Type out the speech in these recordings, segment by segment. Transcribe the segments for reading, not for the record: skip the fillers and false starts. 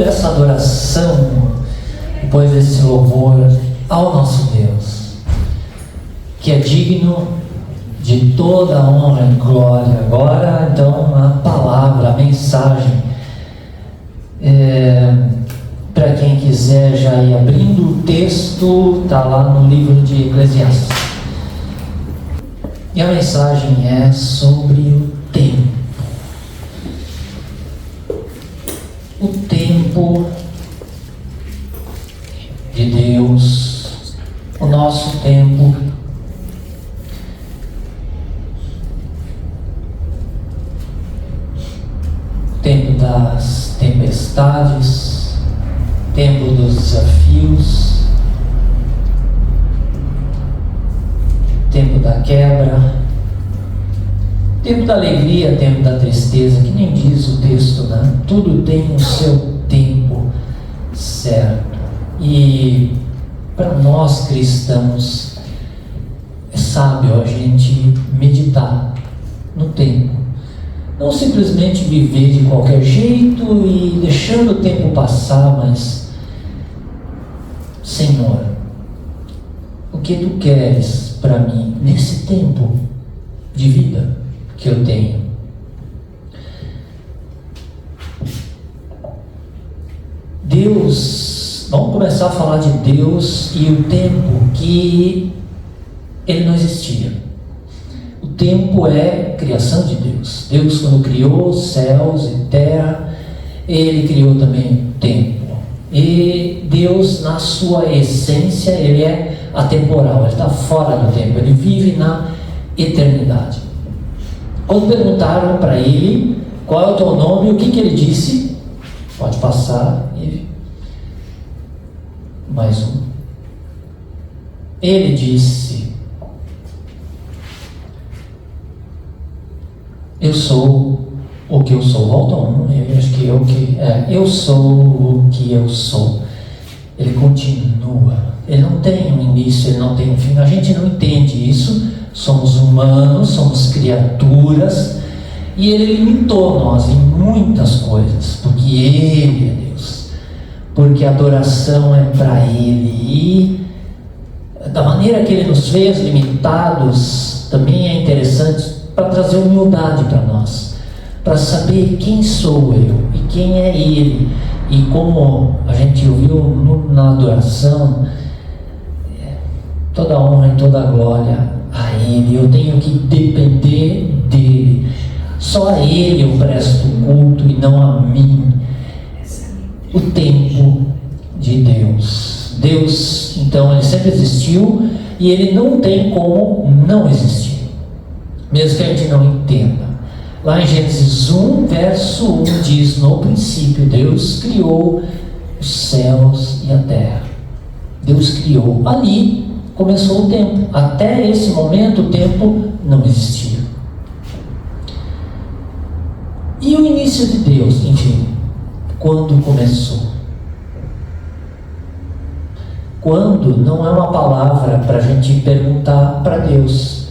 dessa adoração, depois desse louvor ao nosso Deus, que é digno de toda a honra e glória. Agora, então, a palavra, a mensagem, para quem quiser já ir abrindo o texto, está lá no livro de Eclesiastes. E a mensagem é sobre o tempo. O tempo de Deus, o nosso tempo. Tempo das tempestades, tempo dos desafios, tempo da quebra, tempo da alegria, tempo da tristeza, que nem diz o texto, né? Tudo tem o seu tempo certo. E para nós cristãos é sábio a gente meditar no tempo. Não simplesmente viver de qualquer jeito e deixando o tempo passar, mas Senhor, o que Tu queres para mim nesse tempo de vida que eu tenho? Deus, vamos começar a falar de Deus e o tempo que Ele não existia. O tempo é criação de Deus. Deus, quando criou céus e terra, Ele criou também o tempo. E Deus, na sua essência, Ele é atemporal, Ele está fora do tempo, Ele vive na eternidade. Quando perguntaram para Ele qual é o teu nome, o que Ele disse? Pode passar. Mais um. Ele disse: eu sou o que eu sou. Volta um, eu acho que eu sou o que eu sou. Ele continua. Ele não tem um início, ele não tem um fim. A gente não entende isso. Somos humanos, somos criaturas, e Ele limitou nós em muitas coisas, porque Ele é Deus, porque a adoração é para Ele, e da maneira que Ele nos fez limitados, também é interessante para trazer humildade para nós, para saber quem sou eu e quem é Ele. E como a gente ouviu na adoração, toda a honra e toda a glória a Ele. Eu tenho que depender dEle. Só a Ele eu presto culto e não a mim. O tempo de Deus. Deus, então, Ele sempre existiu e Ele não tem como não existir, mesmo que a gente não entenda. Lá em Gênesis 1, verso 1 diz: no princípio Deus criou os céus e a terra. Deus criou. Ali começou o tempo. Até esse momento o tempo não existia. E o início de Deus, enfim, quando começou? Quando não é uma palavra para a gente perguntar para Deus.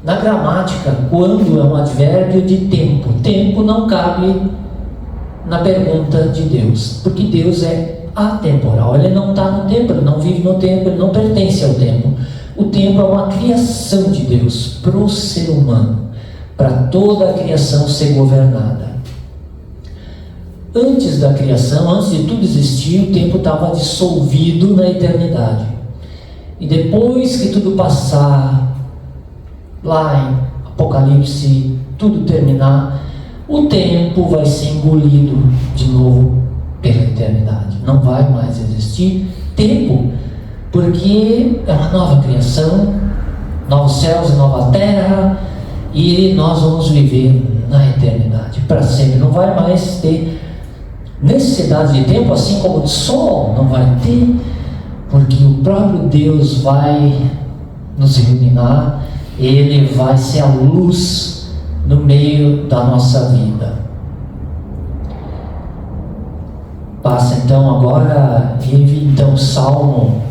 Na gramática, quando é um advérbio de tempo. Tempo não cabe na pergunta de Deus, porque Deus é atemporal. Ele não está no tempo, Ele não vive no tempo, Ele não pertence ao tempo. O tempo é uma criação de Deus para o ser humano, para toda a criação ser governada. Antes da criação, antes de tudo existir, o tempo estava dissolvido na eternidade. E depois que tudo passar, lá em Apocalipse, tudo terminar, o tempo vai ser engolido de novo pela eternidade. Não vai mais existir tempo, porque é uma nova criação, novos céus e nova terra, e nós vamos viver na eternidade para sempre. Não vai mais ter necessidade de tempo, assim como de sol não vai ter, porque o próprio Deus vai nos iluminar. Ele vai ser a luz no meio da nossa vida. Passa então agora, então Salmo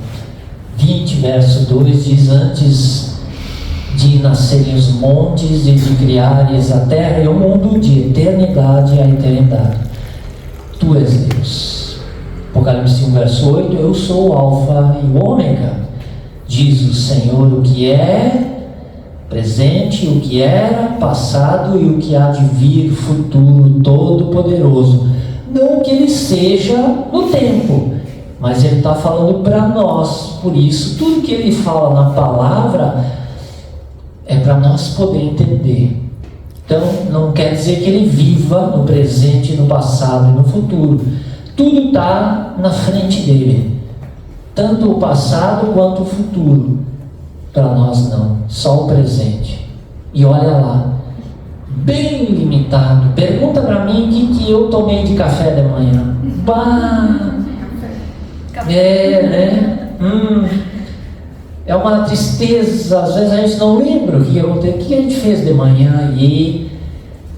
20, verso 2 diz: antes de nascerem os montes e de criares a terra e o mundo, de eternidade a eternidade, Tu és Deus. Apocalipse 1, verso 8, eu sou o Alfa e o Ômega, diz o Senhor, o que é presente, o que era passado e o que há de vir, futuro, todo-poderoso. Não que ele seja no tempo, mas ele está falando para nós. Por isso, tudo que ele fala na palavra é para nós poder entender. Então, não quer dizer que ele viva no presente, no passado e no futuro. Tudo está na frente dele, tanto o passado quanto o futuro. Para nós não, só o presente. E olha lá, bem limitado. Pergunta para mim o que eu tomei de café de manhã. Bah! É uma tristeza, às vezes a gente não lembra o que aconteceu, o que a gente fez de manhã, e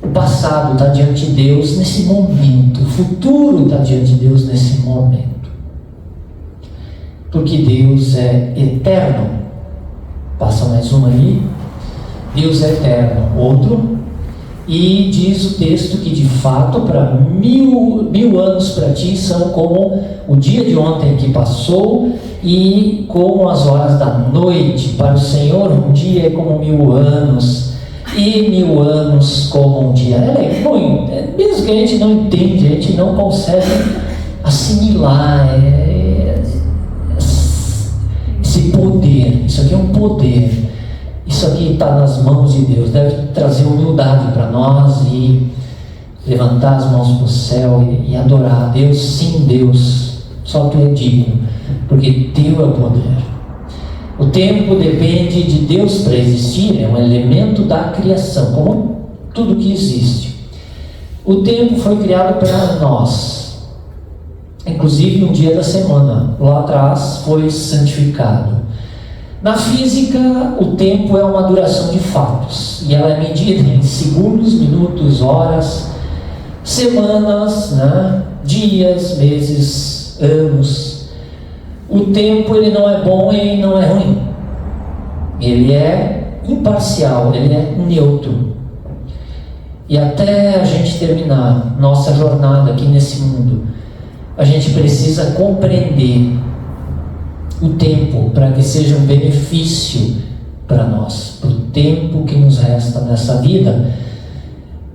o passado está diante de Deus nesse momento, o futuro está diante de Deus nesse momento, porque Deus é eterno. Passa mais uma aí. Deus é eterno. Outro. E diz o texto que de fato para mil anos para ti são como o dia de ontem que passou e como as horas da noite. Para o Senhor um dia é como 1000 anos e 1000 anos como um dia. Mesmo que a gente não entende, a gente não consegue assimilar esse poder. Isso aqui é um poder. Isso aqui está nas mãos de Deus. Deve trazer humildade para nós e levantar as mãos para o céu e adorar a Deus. Sim, Deus, só tu é digno, porque teu é o poder. O tempo depende de Deus para existir, é um elemento da criação, como tudo que existe. O tempo foi criado para nós, inclusive no dia da semana. Lá atrás foi santificado. Na física, o tempo é uma duração de fatos, e ela é medida em segundos, minutos, horas, semanas, dias, meses, anos. O tempo ele não é bom e não é ruim. Ele é imparcial, ele é neutro. E até a gente terminar nossa jornada aqui nesse mundo, a gente precisa compreender o tempo para que seja um benefício para nós, para o tempo que nos resta nessa vida.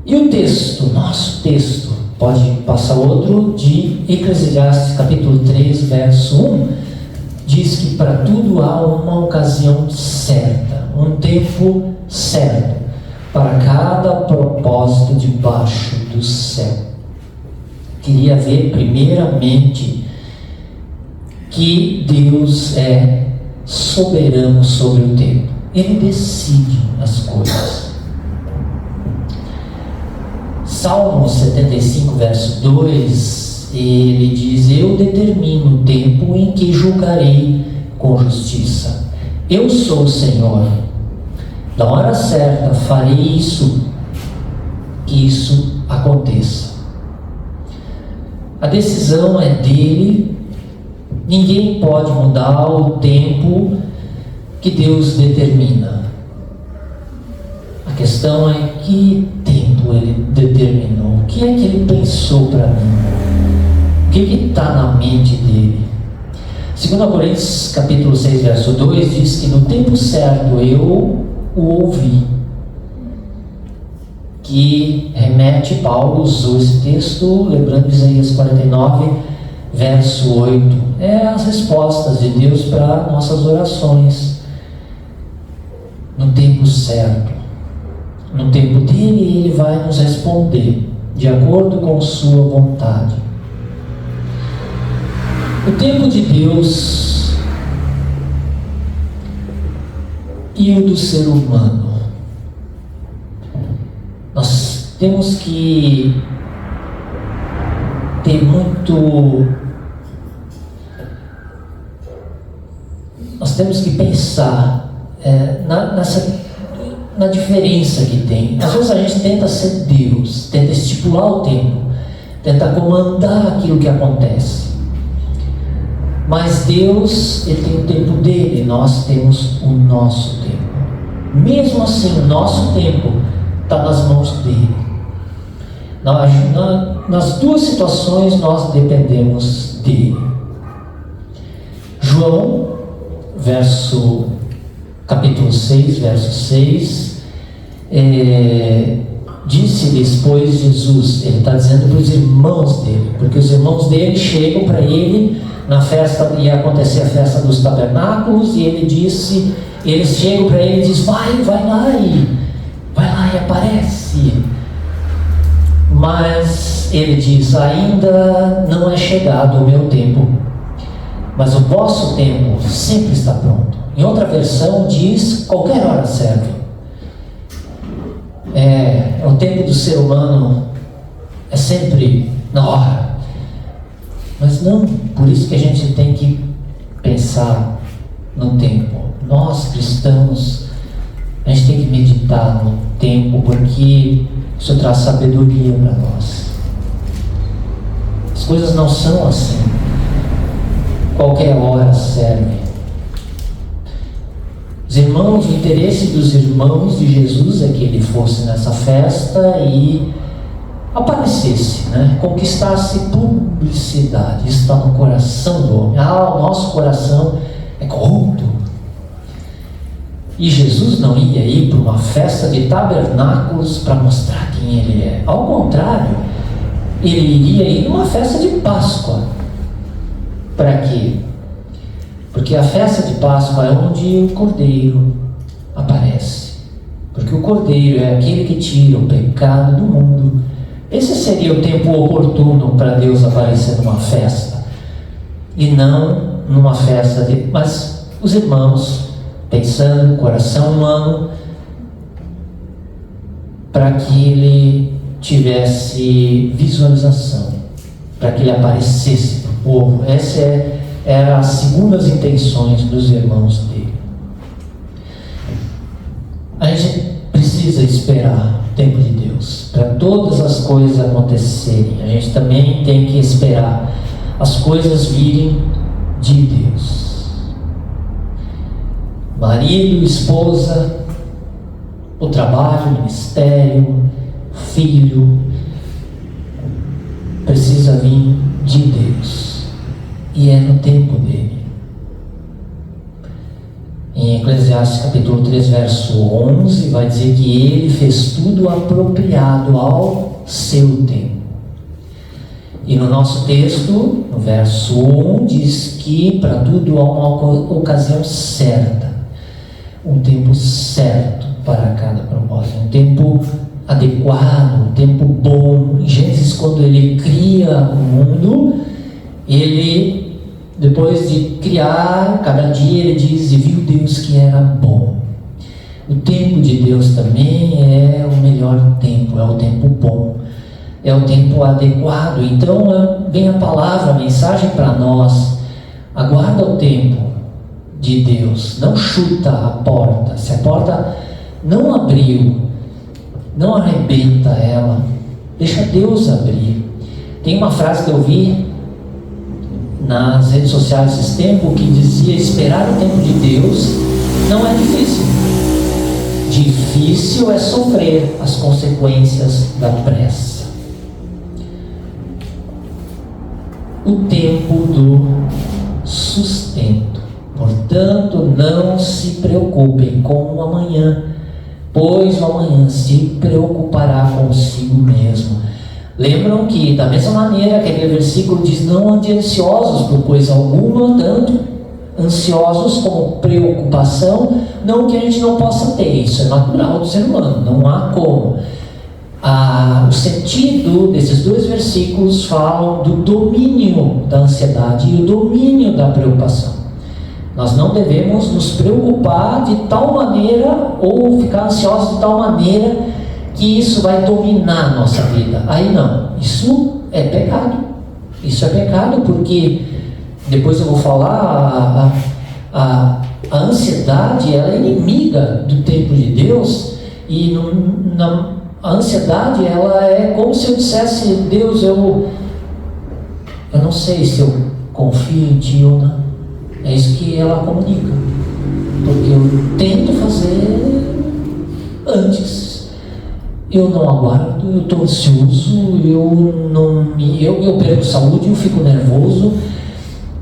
E o texto, nosso texto, pode passar outro, de Eclesiastes capítulo 3, verso 1, diz que para tudo há uma ocasião certa, um tempo certo, para cada propósito debaixo do céu. Queria ver primeiramente que Deus é soberano sobre o tempo. Ele decide as coisas. Salmo 75, verso 2, ele diz: eu determino o tempo em que julgarei com justiça. Eu sou o Senhor. Na hora certa farei isso, que isso aconteça. A decisão é dele. Ninguém pode mudar o tempo que Deus determina. A questão é que tempo ele determinou. O que é que ele pensou para mim? O que está na mente dele? 2 Coríntios capítulo 6, verso 2 diz que no tempo certo eu o ouvi. Que remete, Paulo usou esse texto, lembrando Isaías 49, verso 8, é as respostas de Deus para nossas orações. No tempo certo, no tempo dele, ele vai nos responder de acordo com sua vontade. O tempo de Deus e o do ser humano. Nós temos que ter muito. Nós temos que pensar na diferença que tem. Às vezes a gente tenta ser Deus, tenta estipular o tempo, tenta comandar aquilo que acontece. Mas Deus, ele tem o tempo dele, nós temos o nosso tempo. Mesmo assim, o nosso tempo está nas mãos dele. Nas duas situações nós dependemos dele. João, capítulo 6, verso 6, disse-lhes, pois, Jesus, ele está dizendo para os irmãos dele, porque os irmãos dele chegam para ele na festa, ia acontecer a festa dos tabernáculos, e eles chegam para ele e dizem, vai lá e aparece. Mas ele diz, ainda não é chegado o meu tempo, mas o vosso tempo sempre está pronto. Em outra versão diz, qualquer hora serve. O tempo do ser humano é sempre na hora. Mas não, por isso que a gente tem que pensar no tempo. Nós cristãos, a gente tem que meditar no tempo, porque isso traz sabedoria para nós. As coisas não são assim. Qualquer hora serve. Os irmãos, o interesse dos irmãos de Jesus é que ele fosse nessa festa e aparecesse, conquistasse publicidade. Isso está no coração do homem. O nosso coração é corrupto. E Jesus não ia ir para uma festa de tabernáculos para mostrar quem ele é. Ao contrário, ele iria ir numa festa de Páscoa. Para quê? Porque a festa de Páscoa é onde o Cordeiro aparece. Porque o Cordeiro é aquele que tira o pecado do mundo. Esse seria o tempo oportuno para Deus aparecer numa festa. E não numa festa de... Mas os irmãos, pensando no coração humano, para que ele tivesse visualização, para que ele aparecesse para o povo. Essa eram as segundas intenções dos irmãos dele. A gente precisa esperar o tempo de Deus para todas as coisas acontecerem. A gente também tem que esperar as coisas virem de Deus. Marido, esposa, o trabalho, o ministério, filho, precisa vir de Deus. E é no tempo dele. Em Eclesiastes capítulo 3, verso 11, vai dizer que ele fez tudo apropriado ao seu tempo. E no nosso texto, no verso 1, diz que para tudo há uma ocasião certa, um tempo certo para cada propósito, um tempo adequado, um tempo bom. Em Gênesis, quando ele cria o mundo, ele, depois de criar, cada dia ele diz, e viu Deus que era bom. O tempo de Deus também é o melhor tempo, é o tempo bom, é o tempo adequado. Então vem a palavra, a mensagem para nós: aguarda o tempo de Deus, não chuta a porta. Se a porta não abriu, não arrebenta ela, deixa Deus abrir. Tem uma frase que eu vi nas redes sociais esses tempos que dizia: esperar o tempo de Deus não é difícil. Difícil é sofrer as consequências da pressa. O tempo do sustento. Portanto, não se preocupem com o amanhã, pois o amanhã se preocupará consigo mesmo. Lembram que, da mesma maneira que aquele versículo diz, não ande ansiosos por coisa alguma, tanto ansiosos como preocupação, não que a gente não possa ter, isso é natural do ser humano, não há como. O sentido desses dois versículos falam do domínio da ansiedade e o domínio da preocupação. Nós não devemos nos preocupar de tal maneira ou ficar ansiosos de tal maneira que isso vai dominar a nossa vida. Aí não, isso é pecado. Isso é pecado porque, depois eu vou falar, a ansiedade, ela é inimiga do tempo de Deus. E a ansiedade, ela é como se eu dissesse: Deus, eu não sei se eu confio em Ti ou não. É isso que ela comunica, porque eu tento fazer antes. eu não aguardo, eu estou ansioso, eu perco saúde, eu fico nervoso,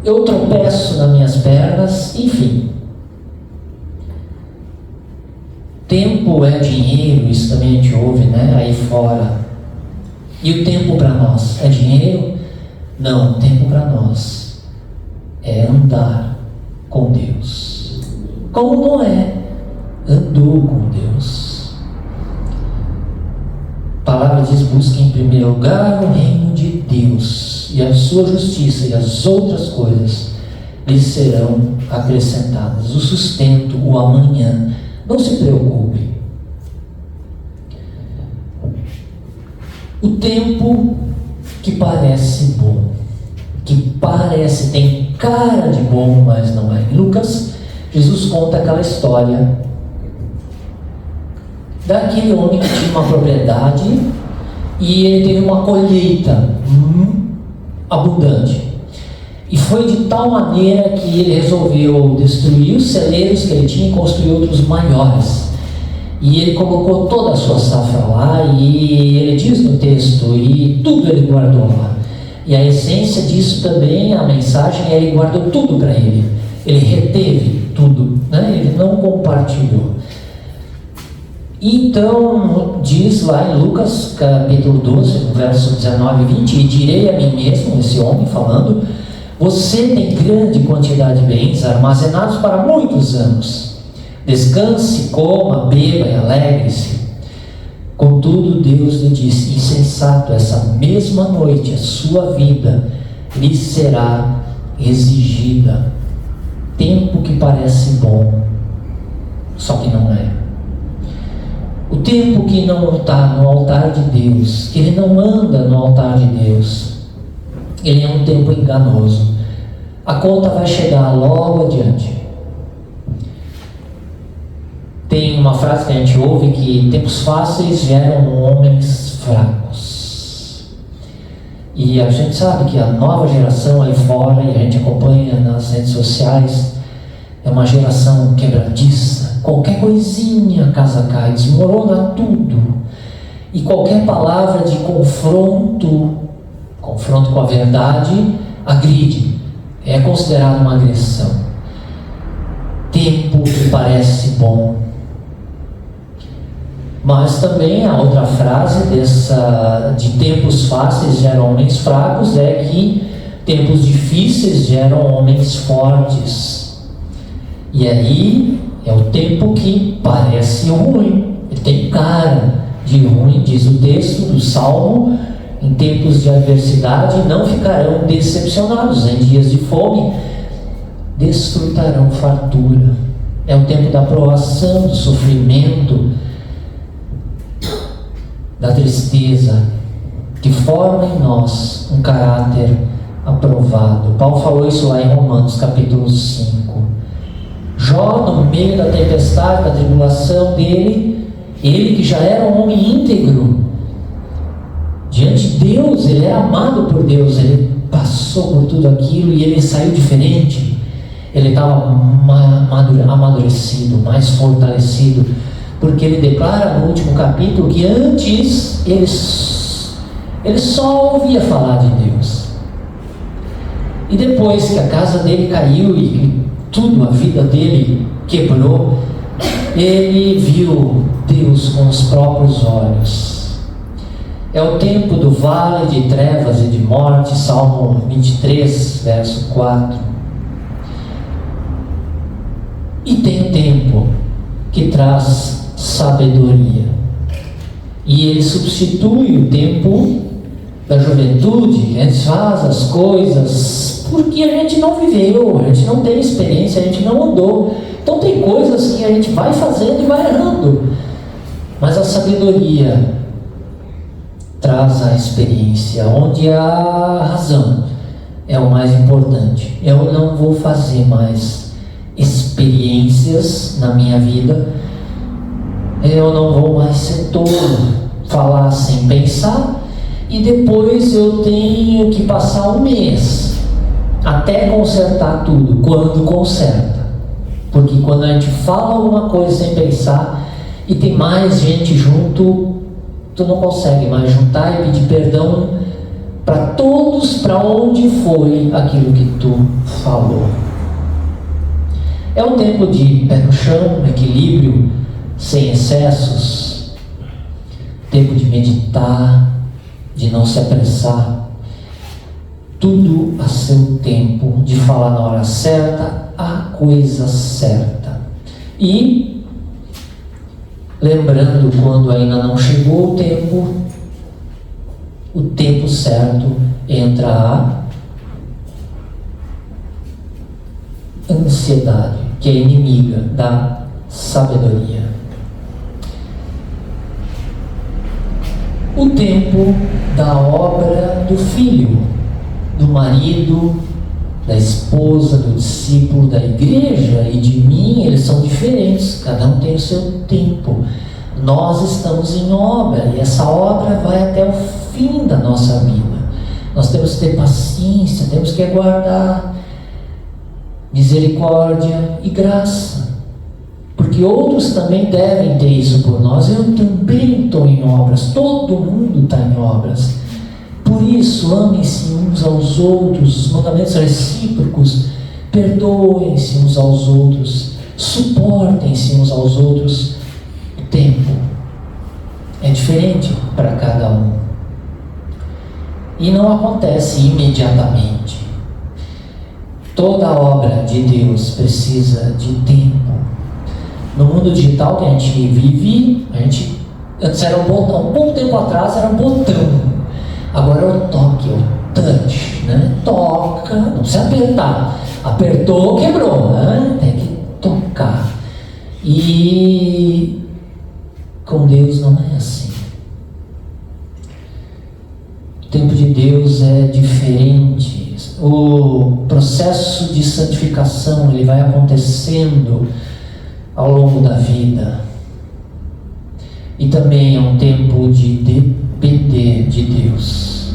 eu tropeço nas minhas pernas, enfim. Tempo é dinheiro, isso também a gente ouve, né, aí fora. E o tempo para nós é dinheiro? Não, o tempo para nós é andar com Deus. Como Noé andou com Deus. A palavra diz: busque em primeiro lugar o reino de Deus e a sua justiça, e as outras coisas lhe serão acrescentadas. O sustento, o amanhã. Não se preocupe. O tempo que parece bom, tem cara de bom, mas não é. Em Lucas, Jesus conta aquela história daquele homem que tinha uma propriedade e ele teve uma colheita abundante. E foi de tal maneira que ele resolveu destruir os celeiros que ele tinha e construir outros maiores. E ele colocou toda a sua safra lá, e ele diz no texto, e tudo ele guardou lá. E a essência disso também, a mensagem, ele guardou tudo para ele. Ele reteve tudo, né? Ele não compartilhou. Então, diz lá em Lucas, capítulo 12, verso 19 e 20, e direi a mim mesmo, esse homem falando: você tem grande quantidade de bens armazenados para muitos anos. Descanse, coma, beba e alegre-se. Contudo, Deus lhe disse: insensato, essa mesma noite a sua vida lhe será exigida. Tempo que parece bom, só que não é. O tempo que não está no altar de Deus, que ele não anda no altar de Deus, ele é um tempo enganoso. A conta vai chegar logo adiante. Tem uma frase que a gente ouve que tempos fáceis geram homens fracos. E a gente sabe que a nova geração aí fora, e a gente acompanha nas redes sociais, é uma geração quebradiça. Qualquer coisinha a casa cai, desmorona tudo. E qualquer palavra de confronto com a verdade, agride. É considerado uma agressão. Tempo que parece bom. Mas também a outra frase de tempos fáceis geram homens fracos é que tempos difíceis geram homens fortes. E aí é o tempo que parece ruim, ele tem cara de ruim, diz o texto do Salmo: em tempos de adversidade não ficarão decepcionados, em dias de fome desfrutarão fartura. É o tempo da provação, do sofrimento, da tristeza, que forma em nós um caráter aprovado. Paulo falou isso lá em Romanos capítulo 5. Jó, no meio da tempestade, da tribulação dele, ele que já era um homem íntegro diante de Deus, ele era amado por Deus, ele passou por tudo aquilo e ele saiu diferente. Ele estava amadurecido, mais fortalecido, porque ele declara no último capítulo que antes ele só ouvia falar de Deus. E depois que a casa dele caiu e tudo, a vida dele quebrou, ele viu Deus com os próprios olhos. É o tempo do vale de trevas e de morte, Salmo 23, verso 4. E tem o tempo que traz sabedoria. E ele substitui o tempo da juventude, a gente faz as coisas porque a gente não viveu, a gente não tem experiência, a gente não andou. Então tem coisas que a gente vai fazendo e vai errando. Mas a sabedoria traz a experiência, onde a razão é o mais importante. Eu não vou fazer mais experiências na minha vida, eu não vou mais ser tolo, falar sem pensar, e depois eu tenho que passar um mês até consertar tudo, quando conserta. Porque quando a gente fala alguma coisa sem pensar e tem mais gente junto, tu não consegue mais juntar e pedir perdão para todos para onde foi aquilo que tu falou. É um tempo de pé no chão, equilíbrio, sem excessos, tempo de meditar, de não se apressar, tudo a seu tempo, de falar na hora certa, a coisa certa. E lembrando, quando ainda não chegou o tempo certo, entra a ansiedade, que é inimiga da sabedoria. O tempo da obra do filho, do marido, da esposa, do discípulo, da igreja e de mim, eles são diferentes, cada um tem o seu tempo. Nós estamos em obra e essa obra vai até o fim da nossa vida. Nós temos que ter paciência, temos que aguardar misericórdia e graça, porque outros também devem ter isso por nós. Eu também estou em obras, todo mundo está em obras. Por isso, amem-se uns aos outros, os mandamentos recíprocos, perdoem-se uns aos outros, suportem-se uns aos outros. O tempo é diferente para cada um e não acontece imediatamente. Toda obra de Deus precisa de tempo. No mundo digital que a gente vive, antes era um botão, um pouco tempo atrás era um botão, agora é o toque, é o touch, né? Toca, não precisa apertar, apertou, quebrou, né? Tem que tocar. E com Deus não é assim. O tempo de Deus é diferente. O processo de santificação, ele vai acontecendo ao longo da vida. E também é um tempo de depender de Deus.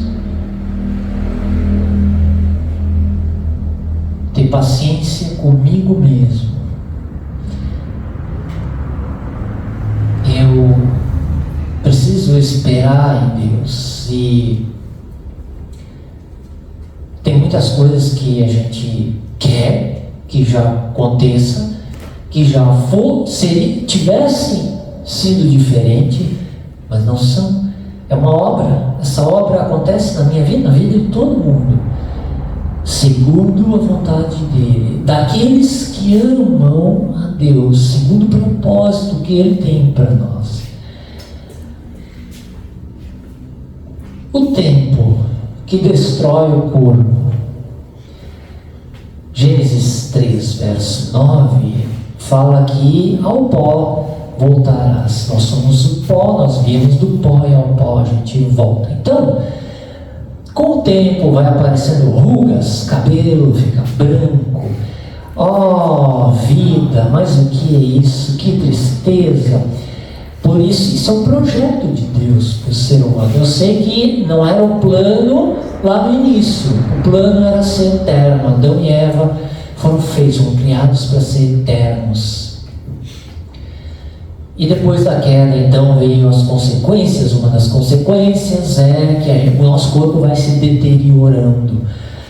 Ter paciência comigo mesmo. Eu preciso esperar em Deus. E tem muitas coisas que a gente quer que já aconteça, que já tivessem sido diferente, mas não são. É uma obra. Essa obra acontece na minha vida, na vida de todo mundo, segundo a vontade dele, daqueles que amam a Deus, segundo o propósito que ele tem para nós. O tempo que destrói o corpo. Gênesis 3, verso 9, fala que ao pó voltarás. Nós somos o pó, nós viemos do pó e ao pó a gente volta. Então, com o tempo vai aparecendo rugas, cabelo fica branco. Oh, vida, mas o que é isso? Que tristeza! Por isso é um projeto de Deus para o ser humano. Eu sei que não era o plano lá no início. O plano era ser eterno. Adão e Eva foram criados para ser eternos. E depois da queda, então, veio as consequências. Uma das consequências é que o nosso corpo vai se deteriorando.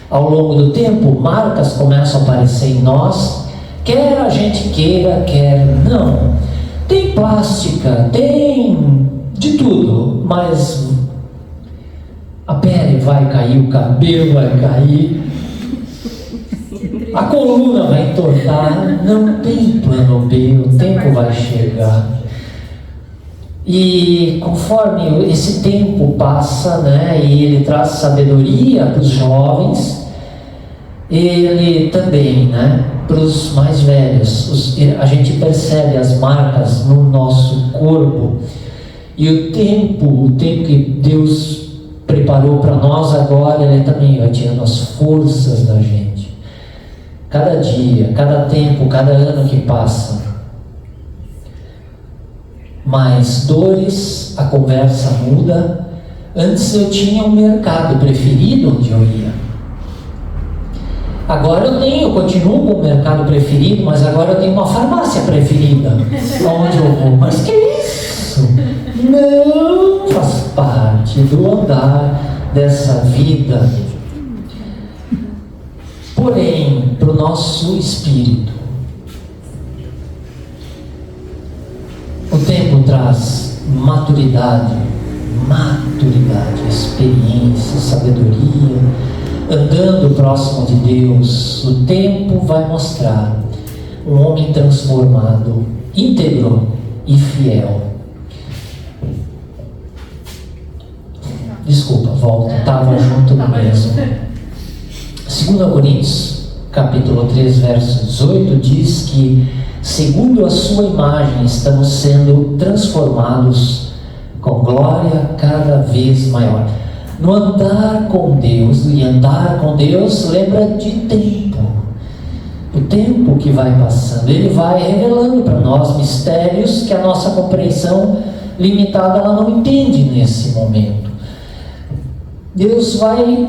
Ao longo do tempo, marcas começam a aparecer em nós, quer a gente queira, quer não. Tem plástica, tem de tudo, mas a pele vai cair, o cabelo vai cair, a coluna vai entortar, não tem plano B, o tempo vai chegar. E conforme esse tempo passa, né, e ele traz sabedoria para os jovens, ele também, né, para os mais velhos, a gente percebe as marcas no nosso corpo, e o tempo que Deus preparou para nós agora, ele também vai tirando as forças da gente. Cada dia, cada tempo, cada ano que passa, mais dores, a conversa muda. Antes eu tinha um mercado preferido onde eu ia. Agora eu continuo com o mercado preferido, mas agora eu tenho uma farmácia preferida onde eu vou. Mas que isso? não faz parte do andar dessa vida. Porém, para o nosso espírito, o tempo traz maturidade, experiência, sabedoria. Andando próximo de Deus, o tempo vai mostrar um homem transformado, íntegro e fiel. Desculpa, volta, estava junto no mesmo. 2 Coríntios, capítulo 3, verso 18, diz que, segundo a sua imagem, estamos sendo transformados com glória cada vez maior. No andar com Deus, e andar com Deus lembra de tempo. O tempo que vai passando, Ele vai revelando para nós mistérios que a nossa compreensão limitada ela não entende nesse momento. Deus vai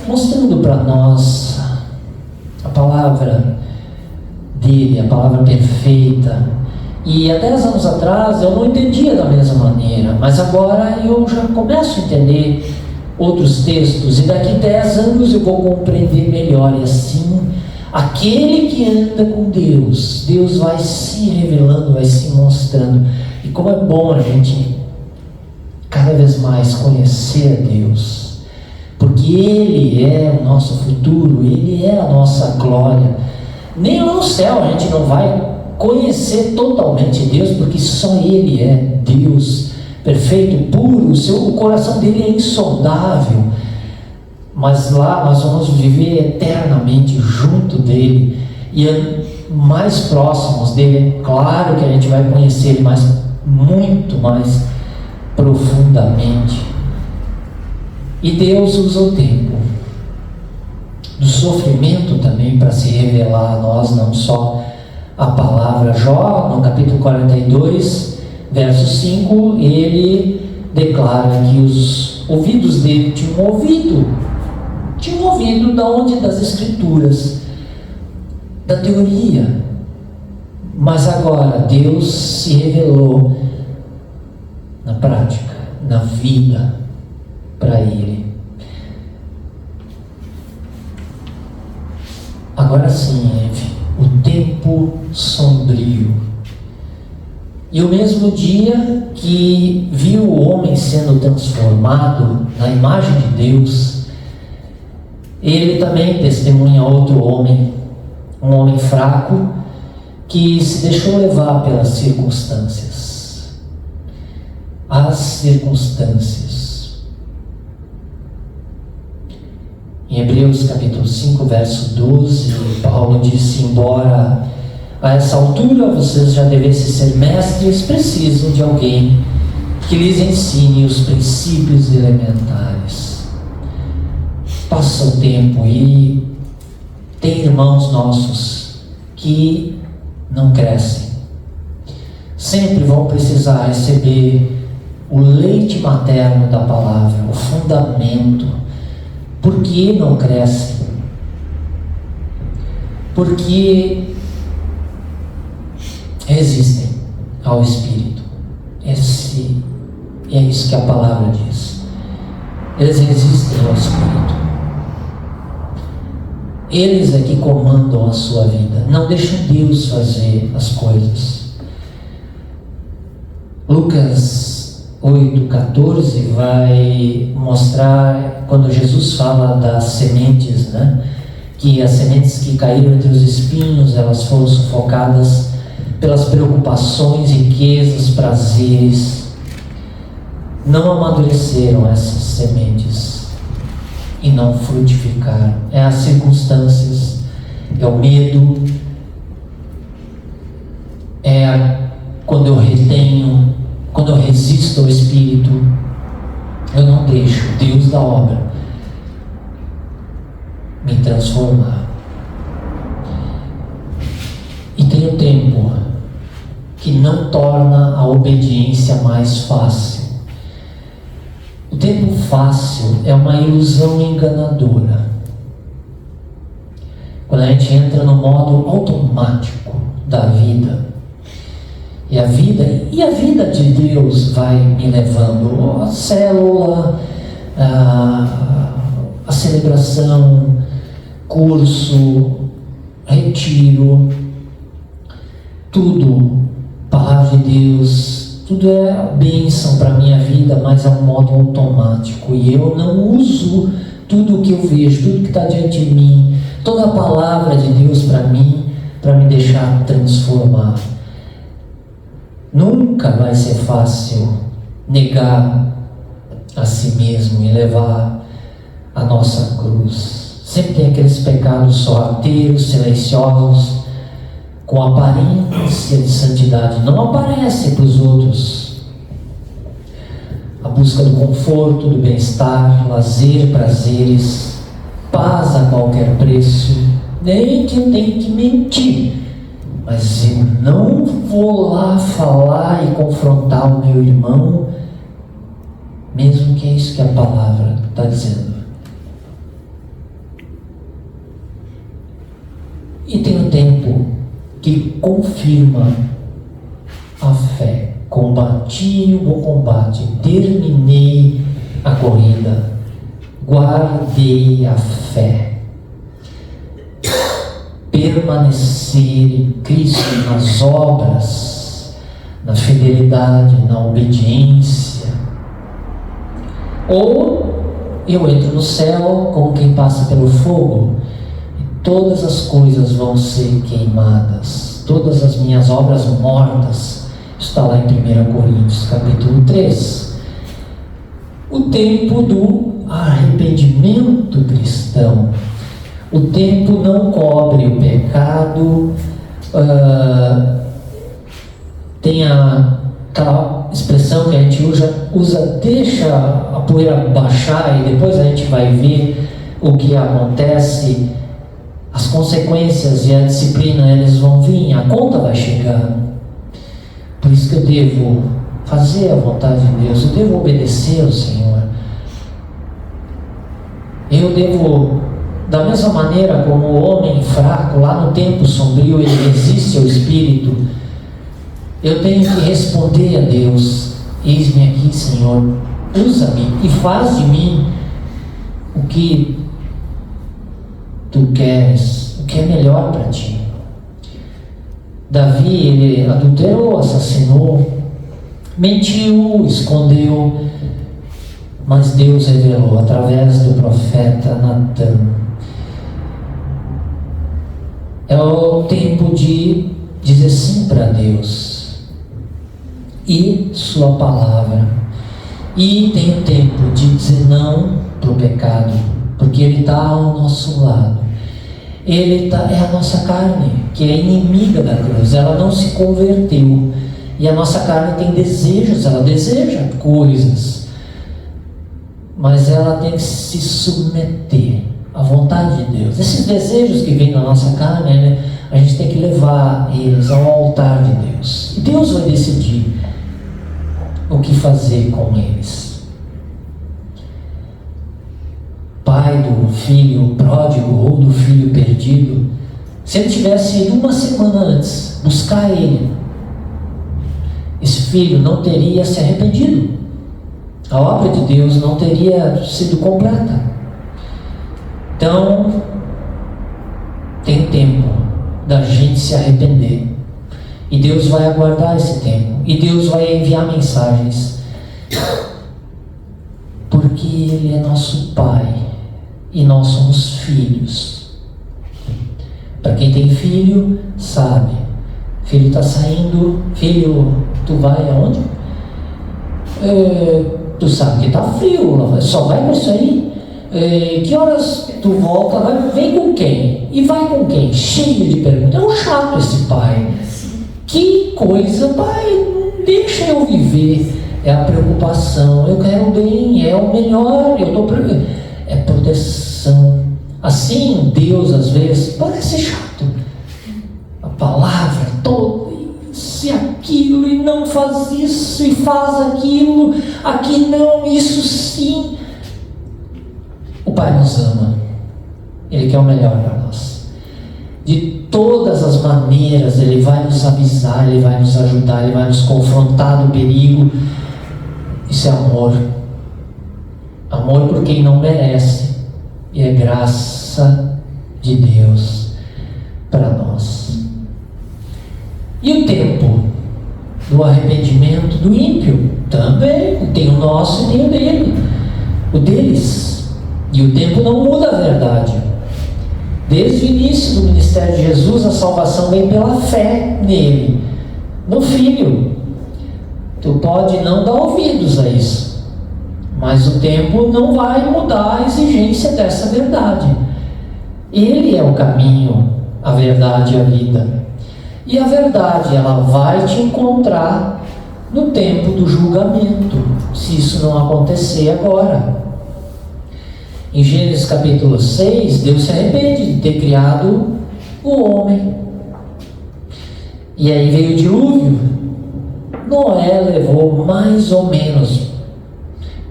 mostrando para nós a palavra dele, a palavra perfeita. E há 10 anos atrás eu não entendia da mesma maneira, mas agora eu já começo a entender outros textos, e daqui 10 anos eu vou compreender melhor. E assim, aquele que anda com Deus, Deus vai se revelando, vai se mostrando. E como é bom a gente cada vez mais conhecer a Deus, porque Ele é o nosso futuro, Ele é a nossa glória. Nem lá no céu a gente não vai conhecer totalmente Deus, porque só Ele é Deus perfeito, puro. O coração dele é insondável, mas lá nós vamos viver eternamente junto dele e mais próximos dele. Claro que a gente vai conhecer ele muito mais profundamente. E Deus usa o tempo do sofrimento também para se revelar a nós, não só a palavra. Jó, no capítulo 42, verso 5, ele declara que os ouvidos dele tinham ouvido da onde? Das Escrituras, da teoria. Mas agora Deus se revelou na prática, na vida, para ele. Agora sim, o tempo sombrio. E o mesmo dia que viu o homem sendo transformado na imagem de Deus, ele também testemunha outro homem, um homem fraco, que se deixou levar pelas circunstâncias. As circunstâncias. Em Hebreus capítulo 5, verso 12, Paulo disse: embora a essa altura vocês já devessem ser mestres, precisam de alguém que lhes ensine os princípios elementares. Passa o tempo e tem irmãos nossos que não crescem. Sempre vão precisar receber o leite materno da palavra, o fundamento. Por que não crescem? Porque resistem ao Espírito. É isso que a palavra diz. Eles resistem ao Espírito. Eles é que comandam a sua vida. Não deixam Deus fazer as coisas. Lucas 8,14 vai mostrar, quando Jesus fala das sementes, né? Que as sementes que caíram entre os espinhos, elas foram sufocadas pelas preocupações, riquezas, prazeres. Não amadureceram essas sementes e não frutificaram. É as circunstâncias, é o medo, é quando eu retenho, quando eu resisto ao Espírito, eu não deixo Deus da obra me transformar. E tem o tempo que não torna a obediência mais fácil. O tempo fácil é uma ilusão enganadora. Quando a gente entra no modo automático da vida, E a vida de Deus vai me levando. A célula, a celebração, curso, retiro, tudo, palavra de Deus, tudo é bênção para a minha vida, mas é um modo automático. E eu não uso tudo o que eu vejo, tudo que está diante de mim, toda a palavra de Deus para mim, para me deixar transformar. Nunca vai ser fácil negar a si mesmo e levar a nossa cruz. Sempre tem aqueles pecados sorrateiros, silenciosos, com aparência de santidade, não aparece para os outros. A busca do conforto, do bem-estar, lazer, prazeres, paz a qualquer preço. Nem que eu tenha que mentir, mas eu não vou lá falar e confrontar o meu irmão, mesmo que é isso que a palavra está dizendo. E tem um tempo que confirma a fé. Combati o bom combate, terminei a corrida, guardei a fé. Permanecer em Cristo nas obras, na fidelidade, na obediência. Ou eu entro no céu como quem passa pelo fogo, e todas as coisas vão ser queimadas, todas as minhas obras mortas. Está lá em 1 Coríntios capítulo 3. O tempo do arrependimento cristão. O tempo não cobre o pecado. Tem aquela expressão que a gente usa, deixa a poeira baixar e depois a gente vai ver o que acontece. As consequências e a disciplina, eles vão vir, a conta vai chegar. Por isso que eu devo fazer a vontade de Deus, eu devo obedecer ao Senhor. Eu devo, da mesma maneira como o homem fraco, lá no tempo sombrio, ele resiste ao Espírito, eu tenho que responder a Deus: eis-me aqui, Senhor, usa-me e faz de mim o que Tu queres, o que é melhor para Ti. Davi, ele adulterou, assassinou, mentiu, escondeu, mas Deus revelou através do profeta Natã. É o tempo de dizer sim para Deus e Sua palavra. E tem o tempo de dizer não para o pecado, porque ele está ao nosso lado. É a nossa carne, que é inimiga da cruz. Ela não se converteu. E a nossa carne tem desejos, ela deseja coisas. Mas ela tem que se submeter à vontade de Deus. Esses desejos que vêm na nossa carne, a gente tem que levar eles ao altar de Deus. E Deus vai decidir o que fazer com eles. Pai do filho pródigo ou do filho perdido, se ele tivesse ido uma semana antes buscar ele, esse filho não teria se arrependido, a obra de Deus não teria sido completa. Então tem tempo da gente se arrepender, e Deus vai aguardar esse tempo, e Deus vai enviar mensagens, porque Ele é nosso Pai e nós somos filhos. Para quem tem filho, sabe, filho está saindo, filho, tu vai aonde? Tu sabe que está frio, só vai para isso aí. Que horas tu volta? Vem com quem? E vai com quem? Cheio de perguntas. É um chato esse pai. Que coisa, pai, deixa eu viver. É a preocupação, eu quero bem, é o melhor, é proteção. Assim, Deus às vezes parece chato. A palavra toda, isso e aquilo, e não faz isso, e faz aquilo, aqui não, isso sim. O Pai nos ama, Ele quer o melhor para nós. De todas as maneiras Ele vai nos avisar, Ele vai nos ajudar, Ele vai nos confrontar do perigo. Isso é amor. Amor por quem não merece, e é graça de Deus para nós. E o tempo do arrependimento do ímpio? Também tem o nosso e tem o dele, o deles. E o tempo não muda a verdade. Desde o início do ministério de Jesus, a salvação vem pela fé nele, no Filho. Tu pode não dar ouvidos a isso, mas o tempo não vai mudar a exigência dessa verdade. Ele é o caminho, a verdade e a vida. E a verdade, ela vai te encontrar no tempo do julgamento, se isso não acontecer agora. Em Gênesis capítulo 6, Deus se arrepende de ter criado o homem. E aí veio o dilúvio. Noé levou mais ou menos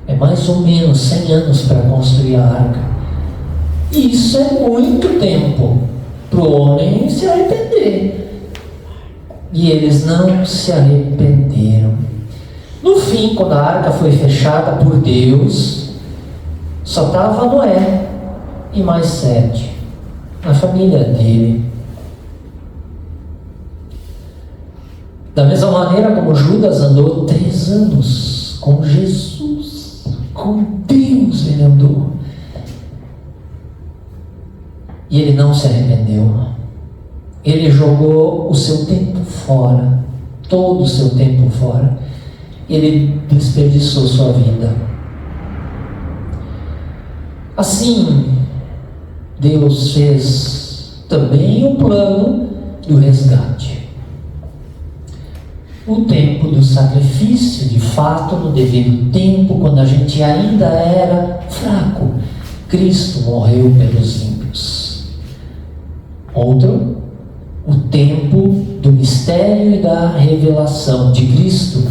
100 anos para construir a arca. Isso é muito tempo para o homem se arrepender. E eles não se arrependeram. No fim, quando a arca foi fechada por Deus, só estava Noé e mais 7 na família dele. Da mesma maneira como Judas andou 3 anos com Jesus, com Deus ele andou, e ele não se arrependeu. Ele jogou o seu tempo fora, todo o seu tempo fora. Ele desperdiçou sua vida. Assim, Deus fez também o plano do resgate. O tempo do sacrifício, de fato, no devido tempo, quando a gente ainda era fraco, Cristo morreu pelos ímpios. Outro, o tempo do mistério e da revelação de Cristo.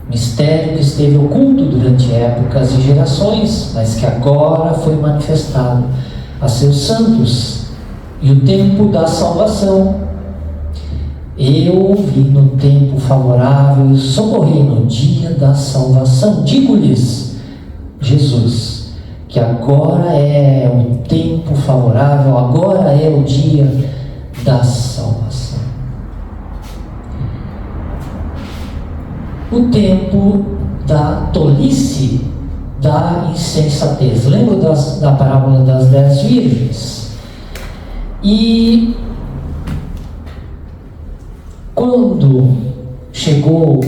Mistério que esteve oculto durante épocas e gerações, mas que agora foi manifestado a seus santos. E o tempo da salvação. Eu ouvi no tempo favorável e socorri no dia da salvação. Digo-lhes, Jesus, que agora é o tempo favorável, agora é o dia da salvação. O tempo da tolice, da insensatez. Lembro da parábola das 10 virgens? E quando chegou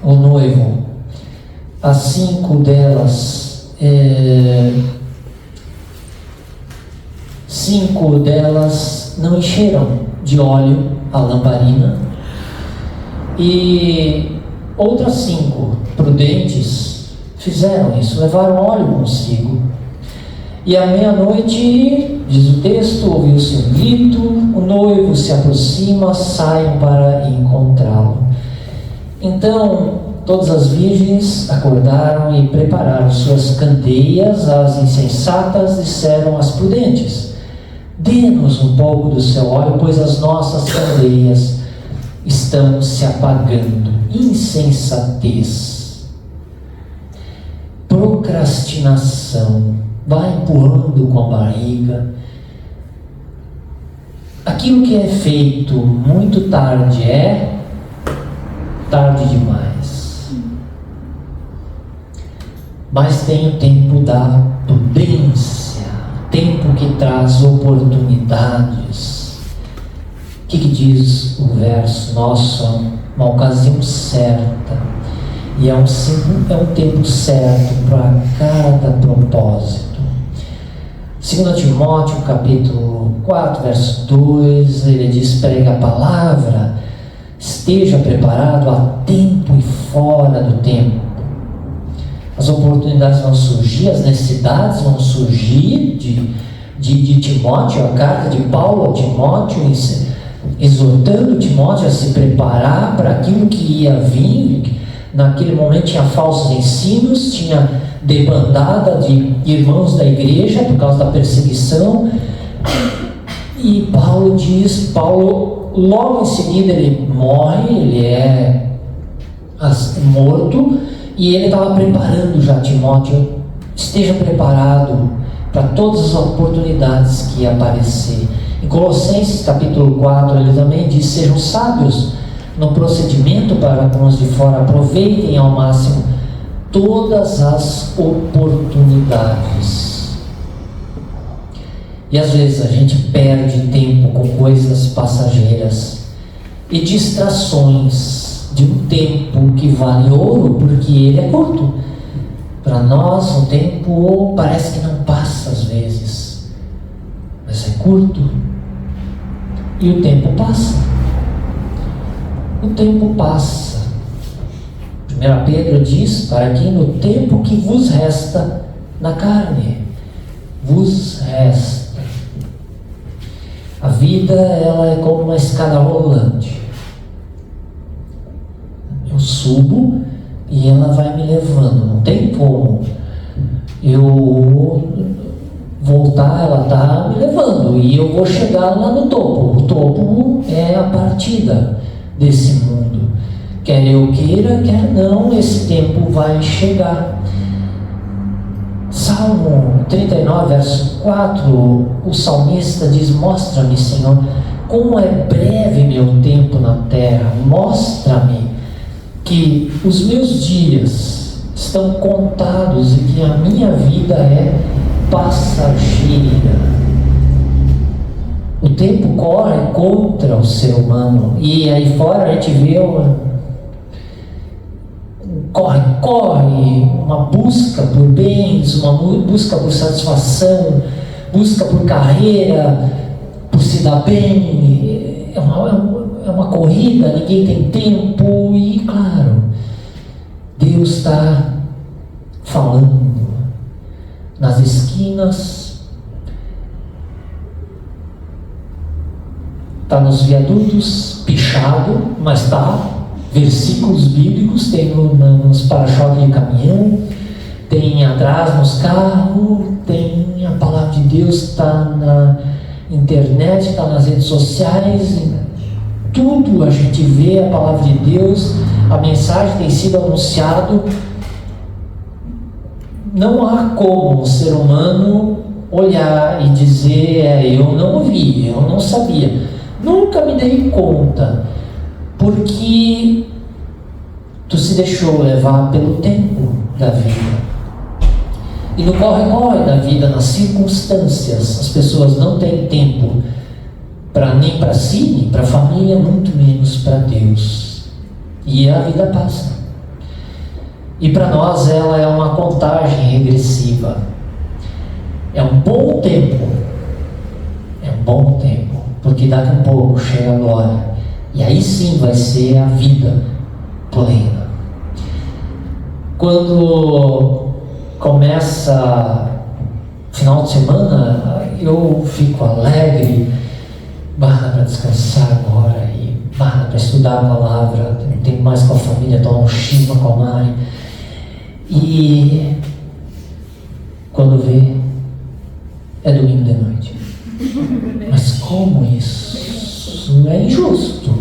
o noivo, as 5 delas, 5 delas não encheram de óleo a lamparina, e outras 5 prudentes fizeram isso, levaram óleo consigo. E à meia-noite, diz o texto, ouviu-se um grito, o noivo se aproxima, saem para encontrá-lo. Então, todas as virgens acordaram e prepararam suas candeias. As insensatas disseram às prudentes: dê-nos um pouco do seu óleo, pois as nossas candeias estão se apagando. Insensatez, procrastinação, vai empurrando com a barriga. Aquilo que é feito muito tarde é tarde demais. Mas tem o tempo da prudência, tempo que traz oportunidades. O que diz o verso? Nossa, uma ocasião certa, e é um tempo certo para cada propósito. 2 Timóteo capítulo 4, verso 2, ele diz: prega a palavra, esteja preparado a tempo e fora do tempo. As oportunidades vão surgir, as necessidades vão surgir de Timóteo, a carta de Paulo a Timóteo, exortando Timóteo a se preparar para aquilo que ia vir. Naquele momento tinha falsos ensinos, tinha debandada de irmãos da igreja por causa da perseguição, E Paulo logo em seguida ele morre, ele é morto, e ele estava preparando já Timóteo, esteja preparado para todas as oportunidades que iam aparecer. Em Colossenses capítulo 4 ele também diz: sejam sábios no procedimento para com os de fora, aproveitem ao máximo todas as oportunidades. E às vezes a gente perde tempo com coisas passageiras e distrações de um tempo que vale ouro, porque ele é curto. Para nós o tempo parece que não passa às vezes, mas é curto. E o tempo passa. O tempo passa. 1 Pedro diz: para que no tempo que vos resta na carne, vos resta. A vida, ela é como uma escada rolante. Eu subo e ela vai me levando. Não tem como eu voltar, ela está me levando. E eu vou chegar lá no topo. O topo é a partida desse mundo. Quer eu queira, quer não, esse tempo vai chegar. Salmo 39, verso 4, o salmista diz: mostra-me, Senhor, como é breve meu tempo na terra. Mostra-me que os meus dias estão contados e que a minha vida é passageira. O tempo corre contra o ser humano, e aí fora a gente vê corre, uma busca por bens, uma busca por satisfação, busca por carreira, por se dar bem. É uma corrida, ninguém tem tempo. E claro, Deus está falando nas esquinas, está nos viadutos, pichado, mas está. Versículos bíblicos tem nos para-choques de caminhão, tem atrás nos carros, tem a palavra de Deus, está na internet, está nas redes sociais, tudo a gente vê a palavra de Deus, a mensagem tem sido anunciado. Não há como o ser humano olhar e dizer: eu não vi, eu não sabia, nunca me dei conta. Porque tu se deixou levar pelo tempo da vida. E no corre-corre da vida, nas circunstâncias, as pessoas não têm tempo nem para si, nem para a família, muito menos para Deus. E a vida passa. E para nós ela é uma contagem regressiva. É um bom tempo. É um bom tempo. Porque daqui a pouco chega a glória. E aí sim vai ser a vida plena. Quando começa final de semana, eu fico alegre, para descansar agora, e para estudar a palavra, tem mais com a família, tomar um chisma com a Mari. E quando vê, é domingo de noite. Mas como isso? Isso é injusto.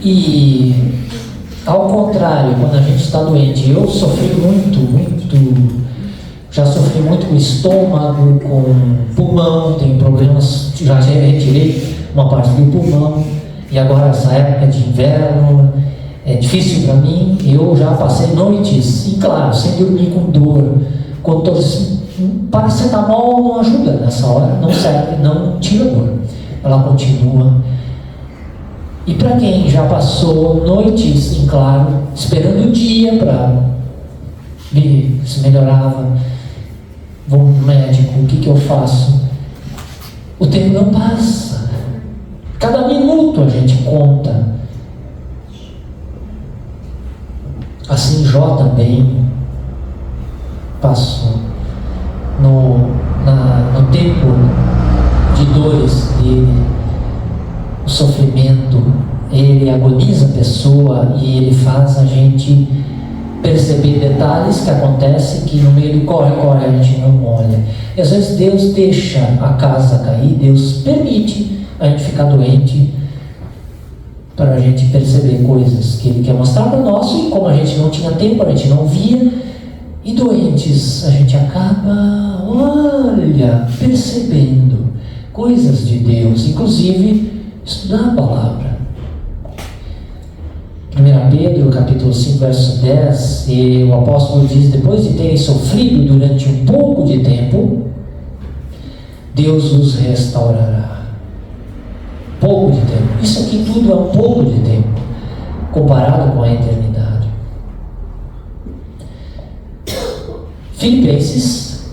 E ao contrário, quando a gente está doente, eu sofri muito, já sofri muito com estômago, com pulmão, tenho problemas, já retirei uma parte do pulmão, e agora essa época de inverno é difícil para mim. Eu já passei noites, e claro, sem dormir, com dor, com paracetamol não ajuda nessa hora, não serve, não tira dor, ela continua. E para quem já passou noites em claro, esperando o dia para ver se melhorava, vou no médico, o que eu faço? O tempo não passa, cada minuto a gente conta. Assim Jó também passou no tempo de dores dele, o sofrimento, ele agoniza a pessoa e ele faz a gente perceber detalhes que acontecem que no meio do corre-corre a gente não olha. E às vezes Deus deixa a casa cair, Deus permite a gente ficar doente para a gente perceber coisas que Ele quer mostrar para nós, e como a gente não tinha tempo, a gente não via, e doentes a gente acaba, percebendo coisas de Deus, inclusive estudar a palavra. 1 Pedro, capítulo 5, verso 10, e o apóstolo diz: depois de terem sofrido durante um pouco de tempo, Deus os restaurará. Pouco de tempo. Isso aqui tudo é um pouco de tempo, comparado com a eternidade. Filipenses,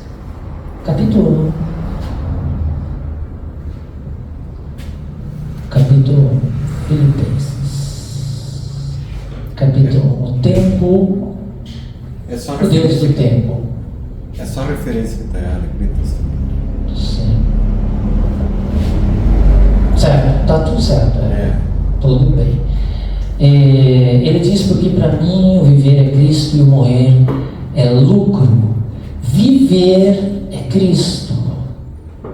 capítulo 1. Capítulo 1, Filipenses. Capítulo 1, o tempo, o Deus do tempo. É só a referência que está errada, Sim. Certo, está tudo certo. Tudo bem. Ele diz: porque para mim o viver é Cristo e o morrer é lucro. Viver é Cristo.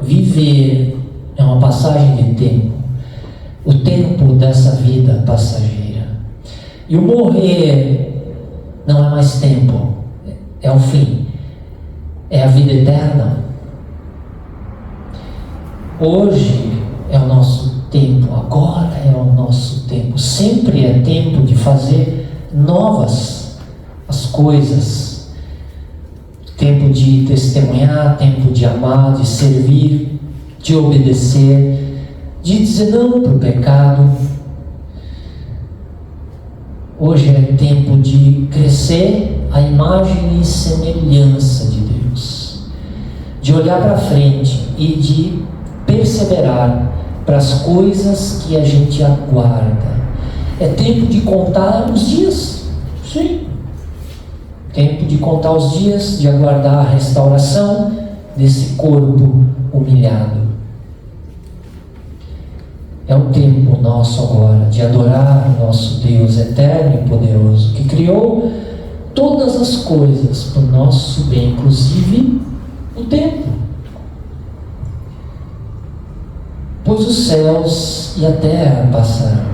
Viver é uma passagem de tempo. O tempo dessa vida passageira. E o morrer não é mais tempo, é o fim, é a vida eterna. Hoje é o nosso tempo, agora é o nosso tempo. Sempre é tempo de fazer novas as coisas. Tempo de testemunhar, tempo de amar, de servir, de obedecer, de dizer não para o pecado. Hoje é tempo de crescer a imagem e semelhança de Deus, de olhar para frente e de perseverar para as coisas que a gente aguarda. É tempo de contar os dias, sim. Tempo de contar os dias, de aguardar a restauração desse corpo humilhado. É o tempo nosso agora de adorar o nosso Deus eterno e poderoso, que criou todas as coisas para o nosso bem, inclusive o tempo. Pois os céus e a terra passarão,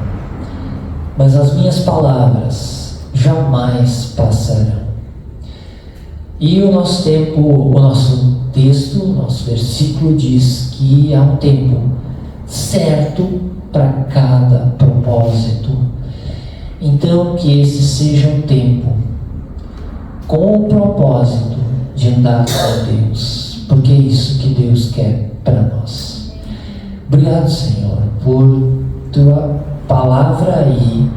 mas as minhas palavras jamais passarão. E o nosso tempo, o nosso texto, o nosso versículo diz que há um tempo certo para cada propósito. Então que esse seja um tempo com o propósito de andar com Deus, porque é isso que Deus quer para nós. Obrigado, Senhor, por tua palavra aí.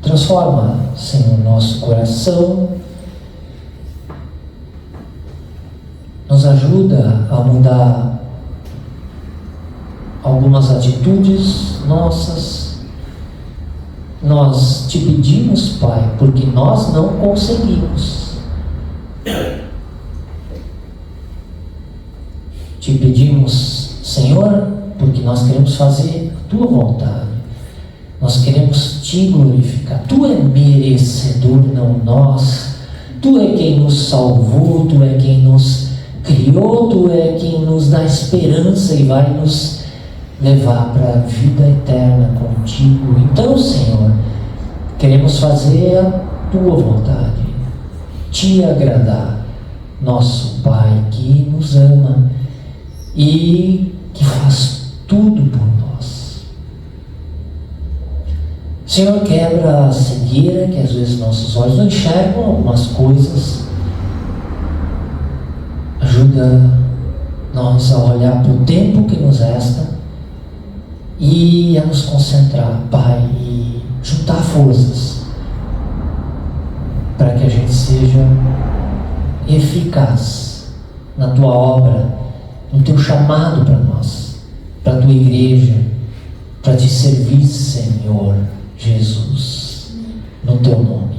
Transforma, Senhor, nosso coração. Nos ajuda a mudar algumas atitudes nossas. Nós te pedimos, Pai, porque nós não conseguimos. Te pedimos, Senhor, porque nós queremos fazer a tua vontade. Nós queremos te glorificar. Tu é merecedor, não nós. Tu é quem nos salvou, tu é quem nos criou, tu é quem nos dá esperança e vai nos levar para a vida eterna contigo. Então, Senhor, queremos fazer a tua vontade, te agradar, nosso Pai que nos ama e que faz tudo por nós. Senhor, quebra a cegueira que às vezes nossos olhos não enxergam algumas coisas. Ajuda nós a olhar para o tempo que nos resta e a nos concentrar, Pai, e juntar forças para que a gente seja eficaz na tua obra, no teu chamado para nós, para a tua igreja, para te servir, Senhor Jesus, no teu nome.